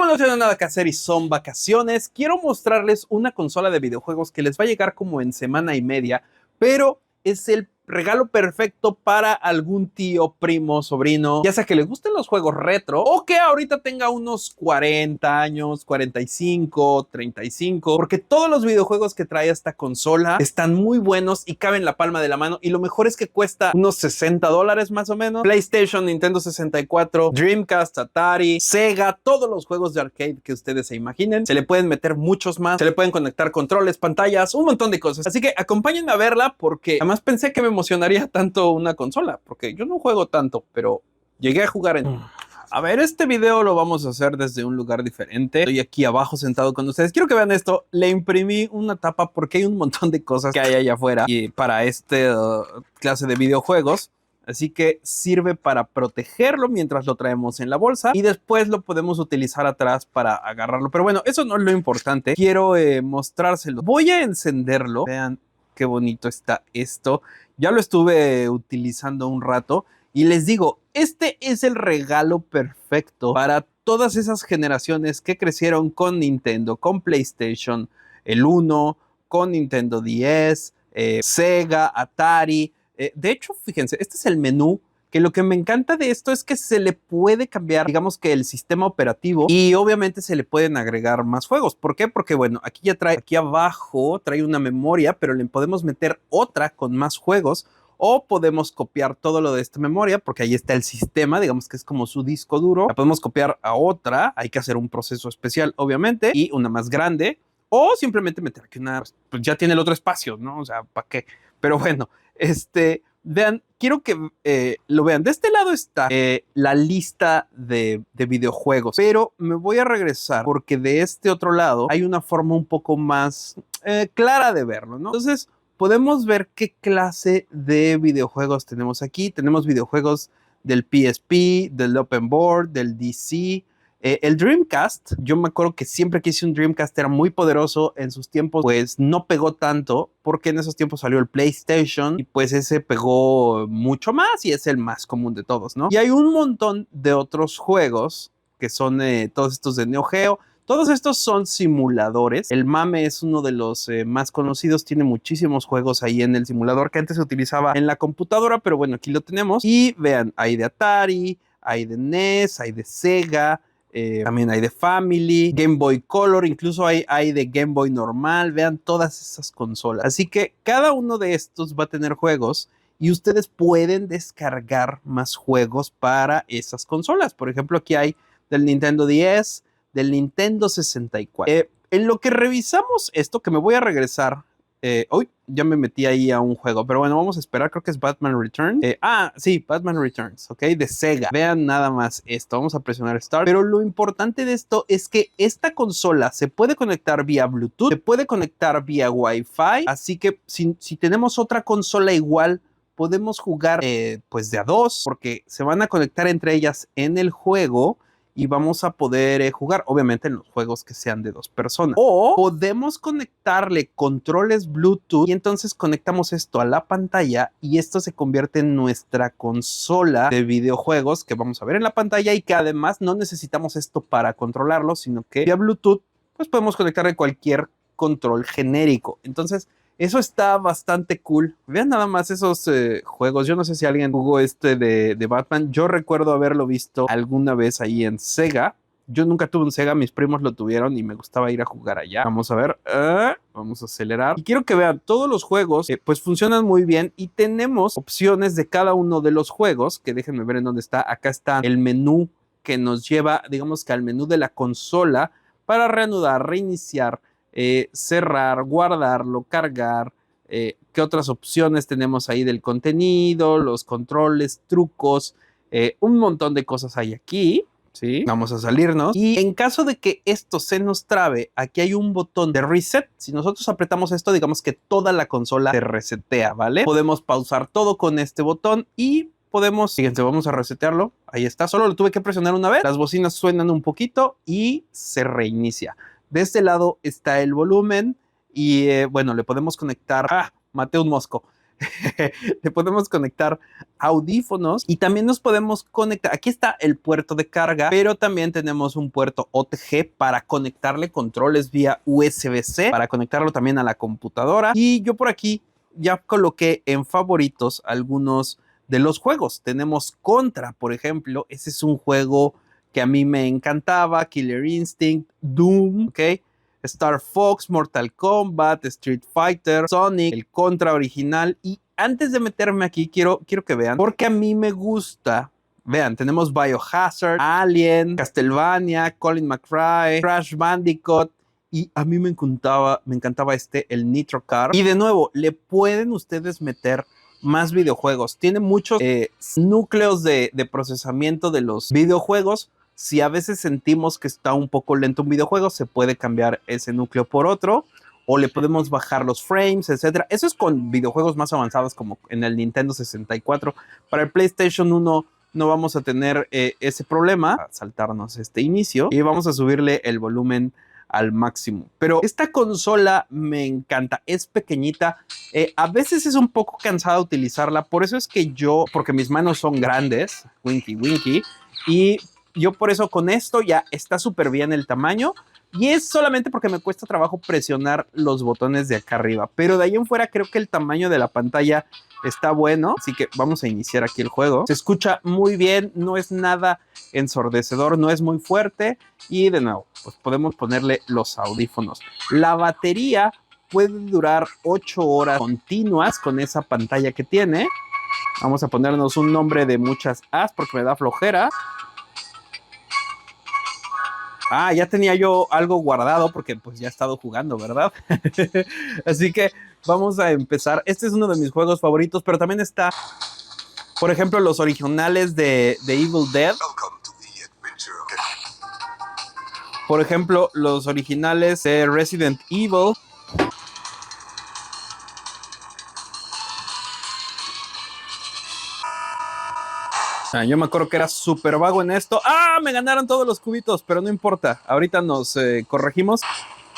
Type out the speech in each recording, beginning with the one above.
no tienen nada que hacer y son vacaciones, quiero mostrarles una consola de videojuegos que les va a llegar como en semana y media, pero es el regalo perfecto para algún tío, primo, sobrino, ya sea que le gusten los juegos retro o que ahorita tenga unos 40 años, 45, 35, porque todos los videojuegos que trae esta consola están muy buenos y caben en la palma de la mano, y lo mejor es que cuesta unos $60 más o menos. PlayStation, Nintendo 64, Dreamcast, Atari, Sega, todos los juegos de arcade que ustedes se imaginen. Se le pueden meter muchos más, se le pueden conectar controles, pantallas, un montón de cosas. Así que acompáñenme a verla, porque además pensé que me emocionaría tanto una consola, porque yo no juego tanto, pero llegué a jugar en... A ver, este video lo vamos a hacer desde un lugar diferente. Estoy aquí abajo sentado con ustedes. Quiero que vean esto. Le imprimí una tapa porque hay un montón de cosas que hay allá afuera y para este clase de videojuegos. Así que sirve para protegerlo mientras lo traemos en la bolsa y después lo podemos utilizar atrás para agarrarlo. Pero bueno, eso no es lo importante. Quiero mostrárselo. Voy a encenderlo. Vean qué bonito está esto. Ya lo estuve utilizando un rato y les digo, este es el regalo perfecto para todas esas generaciones que crecieron con Nintendo, con PlayStation, el 1, con Nintendo 10, Sega, Atari. De hecho, fíjense, este es el menú, que lo que me encanta de esto es que se le puede cambiar, digamos que el sistema operativo, y obviamente se le pueden agregar más juegos. ¿Por qué? Porque bueno, aquí ya trae, aquí abajo trae una memoria, pero le podemos meter otra con más juegos, o podemos copiar todo lo de esta memoria, porque ahí está el sistema, digamos que es como su disco duro. La podemos copiar a otra, hay que hacer un proceso especial, obviamente, y una más grande, o simplemente meter aquí una, pues ya tiene el otro espacio, ¿no? O sea, ¿para qué? Pero bueno, vean, quiero que lo vean. De este lado está la lista de videojuegos, pero me voy a regresar porque de este otro lado hay una forma un poco más clara de verlo, ¿no? Entonces, podemos ver qué clase de videojuegos tenemos aquí. Tenemos videojuegos del PSP, del Open Board, del DC. El Dreamcast, yo me acuerdo que siempre que hice un Dreamcast era muy poderoso. En sus tiempos pues no pegó tanto, porque en esos tiempos salió el PlayStation y pues ese pegó mucho más y es el más común de todos, ¿no? Y hay un montón de otros juegos que son todos estos de Neo Geo. Todos estos son simuladores. El MAME es uno de los más conocidos. Tiene muchísimos juegos ahí en el simulador que antes se utilizaba en la computadora, pero bueno, aquí lo tenemos. Y vean, hay de Atari, hay de NES, hay de Sega, también hay de Family, Game Boy Color, incluso hay de Game Boy normal. Vean todas esas consolas. Así que cada uno de estos va a tener juegos y ustedes pueden descargar más juegos para esas consolas. Por ejemplo, aquí hay del Nintendo 10, del Nintendo 64. En lo que revisamos esto, que me voy a regresar. Uy, ya me metí ahí a un juego, pero bueno, vamos a esperar. Creo que es Batman Returns. Sí, Batman Returns, ok, de Sega. Vean nada más esto. Vamos a presionar Start. Pero lo importante de esto es que esta consola se puede conectar vía Bluetooth, se puede conectar vía Wi-Fi. Así que si tenemos otra consola igual, podemos jugar pues de a dos, porque se van a conectar entre ellas en el juego. Y vamos a poder jugar, obviamente, en los juegos que sean de dos personas. O podemos conectarle controles Bluetooth y entonces conectamos esto a la pantalla y esto se convierte en nuestra consola de videojuegos que vamos a ver en la pantalla, y que además no necesitamos esto para controlarlo, sino que vía Bluetooth pues podemos conectarle cualquier control genérico. Entonces, eso está bastante cool. Vean nada más esos juegos. Yo no sé si alguien jugó de Batman. Yo recuerdo haberlo visto alguna vez ahí en Sega. Yo nunca tuve un Sega, mis primos lo tuvieron y me gustaba ir a jugar allá. Vamos a ver. Vamos a acelerar. Y quiero que vean, todos los juegos pues funcionan muy bien y tenemos opciones de cada uno de los juegos, que déjenme ver en dónde está. Acá está el menú que nos lleva, digamos que al menú de la consola para reanudar, reiniciar, cerrar, guardarlo, cargar. ¿Qué otras opciones tenemos ahí del contenido? Los controles, trucos, un montón de cosas hay aquí. ¿Sí? Vamos a salirnos. Y en caso de que esto se nos trabe, aquí hay un botón de reset. Si nosotros apretamos esto, digamos que toda la consola se resetea, ¿vale? Podemos pausar todo con este botón y podemos, fíjense, vamos a resetearlo. Ahí está, solo lo tuve que presionar una vez. Las bocinas suenan un poquito y se reinicia. De este lado está el volumen y bueno, le podemos conectar... maté un mosco. Le podemos conectar audífonos y también nos podemos conectar. Aquí está el puerto de carga, pero también tenemos un puerto OTG para conectarle controles vía USB-C, para conectarlo también a la computadora. Y yo por aquí ya coloqué en favoritos algunos de los juegos. Tenemos Contra, por ejemplo. Ese es un juego que a mí me encantaba. Killer Instinct, Doom, ¿ok? Star Fox, Mortal Kombat, Street Fighter, Sonic, el Contra original. Y antes de meterme aquí, quiero que vean, porque a mí me gusta. Vean, tenemos Biohazard, Alien, Castlevania, Colin McRae, Crash Bandicoot. Y a mí me encantaba el Nitro Car. Y de nuevo, le pueden ustedes meter más videojuegos. Tiene muchos núcleos de procesamiento de los videojuegos. Si a veces sentimos que está un poco lento un videojuego, se puede cambiar ese núcleo por otro, o le podemos bajar los frames, etcétera. Eso es con videojuegos más avanzados como en el Nintendo 64. Para el PlayStation 1 no vamos a tener ese problema. A saltarnos este inicio y vamos a subirle el volumen al máximo. Pero esta consola me encanta, es pequeñita, a veces es un poco cansada utilizarla, por eso es que porque mis manos son grandes, winky, y yo por eso con esto ya está súper bien el tamaño, y es solamente porque me cuesta trabajo presionar los botones de acá arriba, pero de ahí en fuera creo que el tamaño de la pantalla está bueno, así que vamos a iniciar aquí el juego. Se escucha muy bien, no es nada ensordecedor, no es muy fuerte, y de nuevo, pues podemos ponerle los audífonos. La batería puede durar 8 horas continuas con esa pantalla que tiene. Vamos a ponernos un nombre de muchas As porque me da flojera. Ah, ya tenía yo algo guardado porque pues ya he estado jugando, ¿verdad? Así que vamos a empezar. Este es uno de mis juegos favoritos, pero también está, por ejemplo, los originales de Evil Dead. Por ejemplo, los originales de Resident Evil. Yo me acuerdo que era súper vago en esto. ¡Ah! Me ganaron todos los cubitos, pero no importa. Ahorita nos corregimos.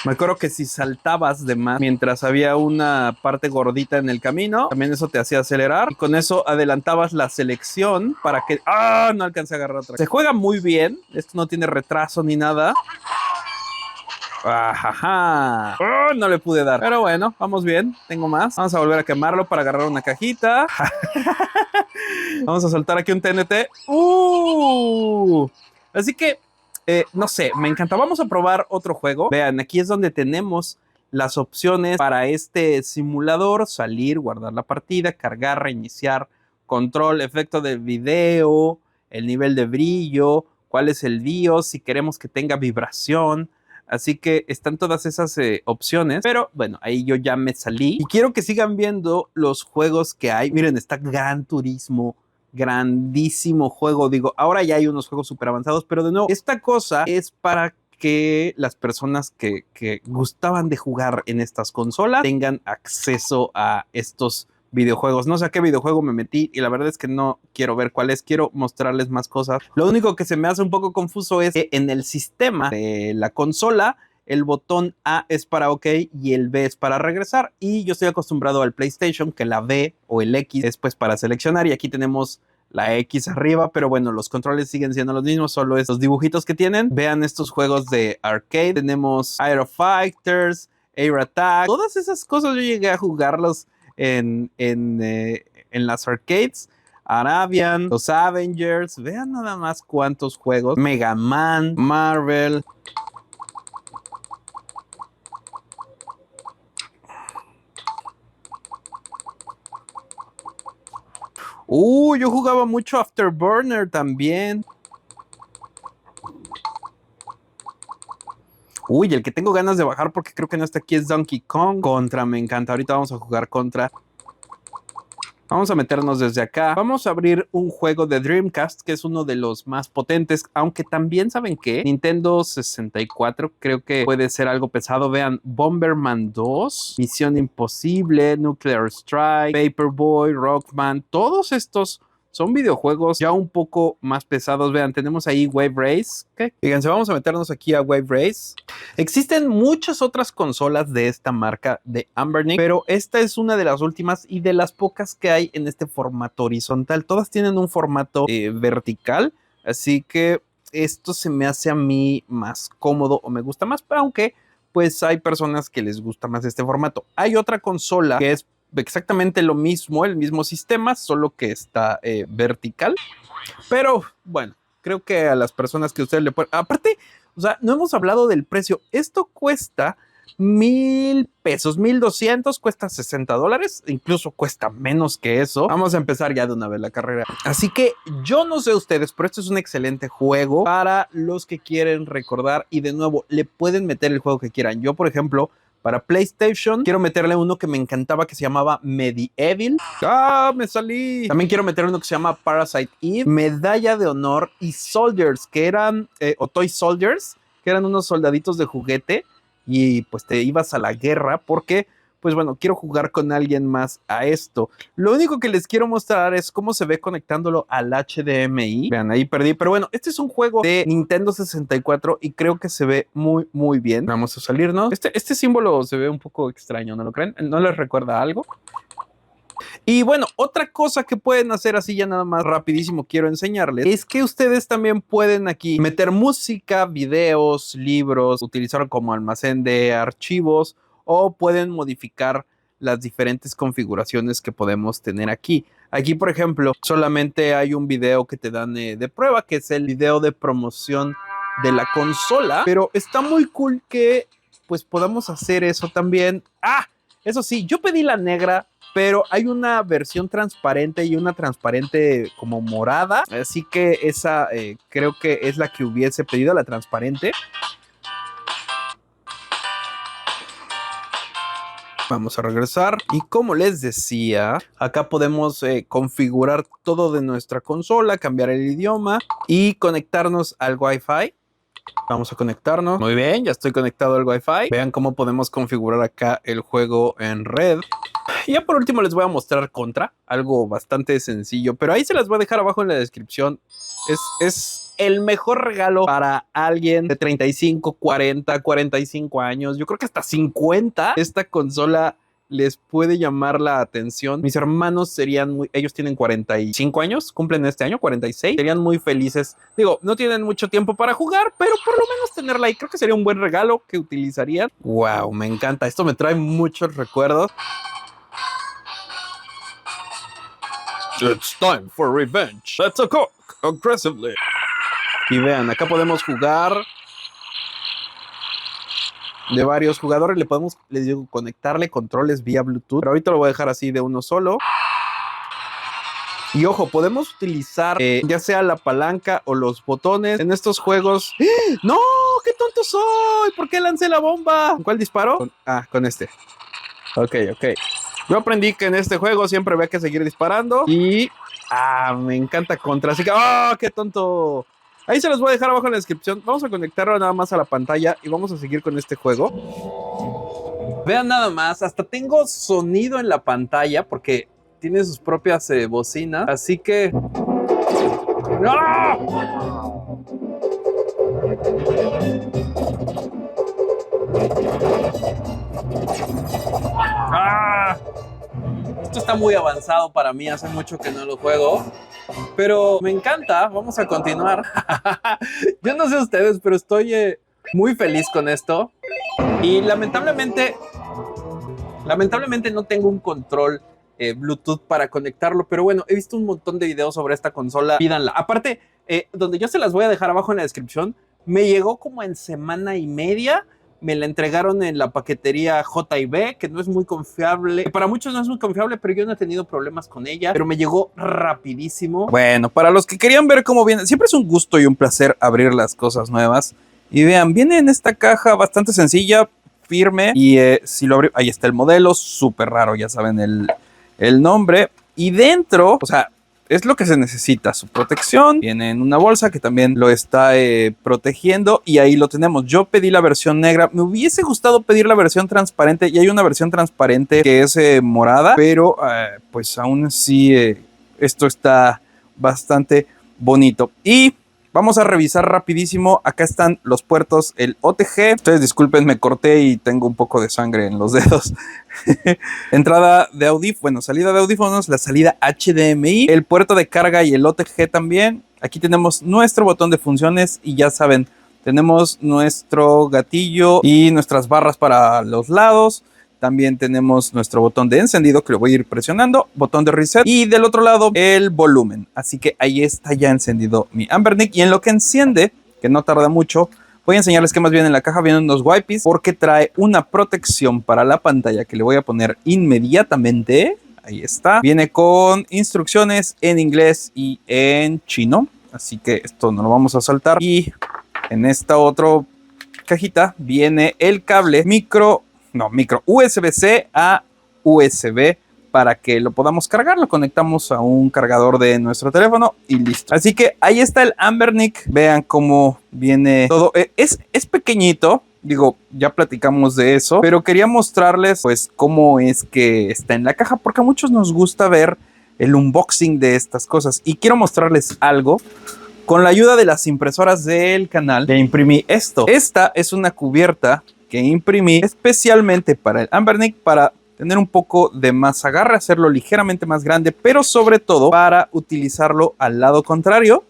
Me acuerdo que si saltabas de más mientras había una parte gordita en el camino, también eso te hacía acelerar. Y con eso adelantabas la selección para que... ¡Ah! No alcancé a agarrar otra. Se juega muy bien. Esto no tiene retraso ni nada. ¡Ajaja! ¡Oh! No le pude dar. Pero bueno, vamos bien. Tengo más. Vamos a volver a quemarlo para agarrar una cajita. Vamos a soltar aquí un TNT. Así que, no sé, me encanta. Vamos a probar otro juego. Vean, aquí es donde tenemos las opciones para este simulador. Salir, guardar la partida, cargar, reiniciar, control, efecto de video, el nivel de brillo, cuál es el BIOS, si queremos que tenga vibración. Así que están todas esas opciones. Pero bueno, ahí yo ya me salí. Y quiero que sigan viendo los juegos que hay. Miren, está Gran Turismo. Grandísimo juego. Digo, ahora ya hay unos juegos súper avanzados. Pero de nuevo, esta cosa es para que las personas que gustaban de jugar en estas consolas tengan acceso a estos videojuegos. No sé a qué videojuego me metí y la verdad es que no quiero ver cuál es, quiero mostrarles más cosas. Lo único que se me hace un poco confuso es que en el sistema de la consola el botón A es para OK y el B es para regresar, y yo estoy acostumbrado al PlayStation que la B o el X es pues para seleccionar, y aquí tenemos la X arriba, pero bueno, los controles siguen siendo los mismos, solo estos dibujitos que tienen. Vean estos juegos de arcade, tenemos Aero Fighters, Air Attack, todas esas cosas yo llegué a jugarlos en las arcades. Arabian, los Avengers, vean nada más cuántos juegos. Mega Man, Marvel. Yo jugaba mucho Afterburner también. Uy, el que tengo ganas de bajar porque creo que no está aquí es Donkey Kong. Contra, me encanta. Ahorita vamos a jugar Contra. Vamos a meternos desde acá. Vamos a abrir un juego de Dreamcast, que es uno de los más potentes, aunque también, ¿saben qué? Nintendo 64 creo que puede ser algo pesado. Vean, Bomberman 2, Misión Imposible, Nuclear Strike, Paperboy, Rockman, todos estos son videojuegos ya un poco más pesados. Vean, tenemos ahí Wave Race. ¿Qué? Fíjense, vamos a meternos aquí a Wave Race. Existen muchas otras consolas de esta marca de Anbernic, pero esta es una de las últimas y de las pocas que hay en este formato horizontal. Todas tienen un formato vertical, así que esto se me hace a mí más cómodo o me gusta más, aunque pues hay personas que les gusta más este formato. Hay otra consola que es exactamente lo mismo, el mismo sistema, solo que está vertical. Pero bueno, creo que a las personas que ustedes le pueden... Aparte, o sea, no hemos hablado del precio. Esto cuesta 1,000 pesos, 1,200, cuesta $60, incluso cuesta menos que eso. Vamos a empezar ya de una vez la carrera. Así que yo no sé ustedes, pero esto es un excelente juego para los que quieren recordar y de nuevo, le pueden meter el juego que quieran. Yo, por ejemplo, para PlayStation, quiero meterle uno que me encantaba que se llamaba Medieval. ¡Ah, me salí! También quiero meterle uno que se llama Parasite Eve, Medalla de Honor y Soldiers, que eran, o Toy Soldiers, que eran unos soldaditos de juguete y pues te ibas a la guerra porque, pues bueno, quiero jugar con alguien más a esto. Lo único que les quiero mostrar es cómo se ve conectándolo al HDMI. Vean, ahí perdí. Pero bueno, este es un juego de Nintendo 64 y creo que se ve muy, muy bien. Vamos a salirnos. Este símbolo se ve un poco extraño, ¿no lo creen? ¿No les recuerda algo? Y bueno, otra cosa que pueden hacer así ya nada más rapidísimo quiero enseñarles es que ustedes también pueden aquí meter música, videos, libros, utilizar como almacén de archivos o pueden modificar las diferentes configuraciones que podemos tener aquí. Aquí, por ejemplo, solamente hay un video que te dan de prueba, que es el video de promoción de la consola, pero está muy cool que pues podamos hacer eso también. ¡Ah! Eso sí, yo pedí la negra, pero hay una versión transparente y una transparente como morada, así que esa creo que es la que hubiese pedido, la transparente. Vamos a regresar y como les decía, acá podemos configurar todo de nuestra consola, cambiar el idioma y conectarnos al Wi-Fi. Vamos a conectarnos. Muy bien, ya estoy conectado al Wi-Fi. Vean cómo podemos configurar acá el juego en red. Y ya por último les voy a mostrar Contra, algo bastante sencillo, pero ahí se las voy a dejar abajo en la descripción. Es el mejor regalo para alguien de 35, 40, 45 años, yo creo que hasta 50. Esta consola les puede llamar la atención. Mis hermanos ellos tienen 45 años, cumplen este año 46, serían muy felices. Digo, no tienen mucho tiempo para jugar, pero por lo menos tenerla ahí, creo que sería un buen regalo que utilizarían. Wow, me encanta, esto me trae muchos recuerdos. It's time for revenge. Let's attack aggressively. Y vean, acá podemos jugar de varios jugadores. Le podemos, les digo, conectarle controles vía Bluetooth. Pero ahorita lo voy a dejar así de uno solo. Y ojo, podemos utilizar ya sea la palanca o los botones en estos juegos. ¡No! ¡Qué tonto soy! ¿Por qué lancé la bomba? ¿Con cuál disparo? Con este. Ok. Yo aprendí que en este juego siempre había que seguir disparando. Y... me encanta Contra. Así que... ¡oh, qué tonto! Ahí se los voy a dejar abajo en la descripción. Vamos a conectarlo nada más a la pantalla y vamos a seguir con este juego. Vean nada más, hasta tengo sonido en la pantalla porque tiene sus propias bocinas. Así que... ¡no! Esto está muy avanzado para mí, hace mucho que no lo juego, pero me encanta. Vamos a continuar. Yo no sé ustedes, pero estoy muy feliz con esto y lamentablemente no tengo un control Bluetooth para conectarlo, pero bueno, he visto un montón de videos sobre esta consola. Pídanla. Aparte, donde yo se las voy a dejar abajo en la descripción, me llegó como en semana y media. Me la entregaron en la paquetería J&B, que no es muy confiable. Para muchos no es muy confiable, pero yo no he tenido problemas con ella. Pero me llegó rapidísimo. Bueno, para los que querían ver cómo viene, siempre es un gusto y un placer abrir las cosas nuevas. Y vean, viene en esta caja bastante sencilla, firme. Y si lo abro, ahí está el modelo, súper raro, ya saben el nombre. Y dentro, o sea... es lo que se necesita, su protección. Viene en una bolsa que también lo está protegiendo y ahí lo tenemos. Yo pedí la versión negra. Me hubiese gustado pedir la versión transparente y hay una versión transparente que es morada, pero pues aún así esto está bastante bonito. Y vamos a revisar rapidísimo. Acá están los puertos, el OTG. Ustedes disculpen, me corté y tengo un poco de sangre en los dedos. Entrada de audífonos, bueno, salida de audífonos, la salida HDMI, el puerto de carga y el OTG también. Aquí tenemos nuestro botón de funciones y ya saben, tenemos nuestro gatillo y nuestras barras para los lados. También tenemos nuestro botón de encendido que lo voy a ir presionando, botón de reset y del otro lado el volumen. Así que ahí está ya encendido mi Anbernic y en lo que enciende, que no tarda mucho, voy a enseñarles qué más viene en la caja. Vienen unos wipes porque trae una protección para la pantalla que le voy a poner inmediatamente. Ahí está. Viene con instrucciones en inglés y en chino. Así que esto no lo vamos a saltar. Y en esta otra cajita viene el cable micro USB-C a USB para que lo podamos cargar. Lo conectamos a un cargador de nuestro teléfono y listo. Así que ahí está el Anbernic. Vean cómo viene todo. Es pequeñito. Digo, ya platicamos de eso, pero quería mostrarles pues cómo es que está en la caja, porque a muchos nos gusta ver el unboxing de estas cosas y quiero mostrarles algo. Con la ayuda de las impresoras del canal, le imprimí esto. Esta es una cubierta que imprimí especialmente para el Anbernic, para tener un poco de más agarre, hacerlo ligeramente más grande, pero sobre todo para utilizarlo al lado contrario,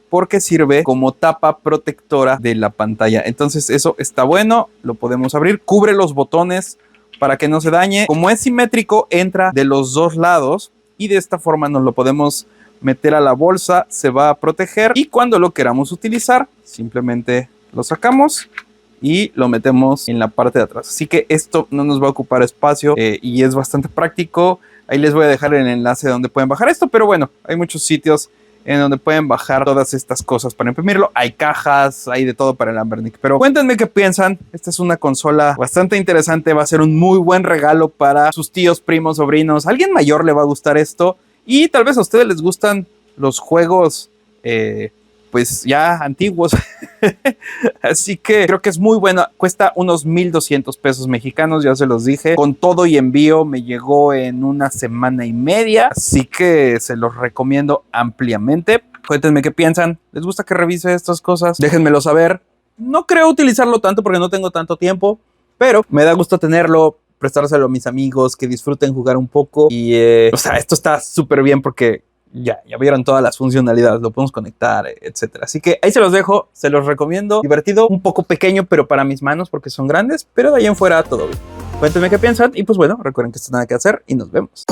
porque sirve como tapa protectora de la pantalla. Entonces eso está bueno, lo podemos abrir, cubre los botones para que no se dañe. Como es simétrico, entra de los dos lados y de esta forma nos lo podemos meter a la bolsa, se va a proteger y cuando lo queramos utilizar, simplemente lo sacamos y lo metemos en la parte de atrás. Así que esto no nos va a ocupar espacio y es bastante práctico. Ahí les voy a dejar el enlace donde pueden bajar esto, pero bueno, hay muchos sitios en donde pueden bajar todas estas cosas para imprimirlo. Hay cajas, hay de todo para el Anbernic. Pero cuéntenme qué piensan. Esta es una consola bastante interesante. Va a ser un muy buen regalo para sus tíos, primos, sobrinos. A alguien mayor le va a gustar esto. Y tal vez a ustedes les gustan los juegos pues ya antiguos. Así que creo que es muy bueno. Cuesta unos 1,200 pesos mexicanos, ya se los dije. Con todo y envío me llegó en una semana y media. Así que se los recomiendo ampliamente. Cuéntenme qué piensan. ¿Les gusta que revise estas cosas? Déjenmelo saber. No creo utilizarlo tanto porque no tengo tanto tiempo, pero me da gusto tenerlo, prestárselo a mis amigos, que disfruten jugar un poco. Y, o sea, esto está súper bien porque ya vieron todas las funcionalidades, lo podemos conectar, etcétera. Así que ahí se los dejo, se los recomiendo. Divertido, un poco pequeño, pero para mis manos porque son grandes, pero de ahí en fuera todo bien. Cuéntenme qué piensan y pues bueno, recuerden que esto es nada que hacer y nos vemos.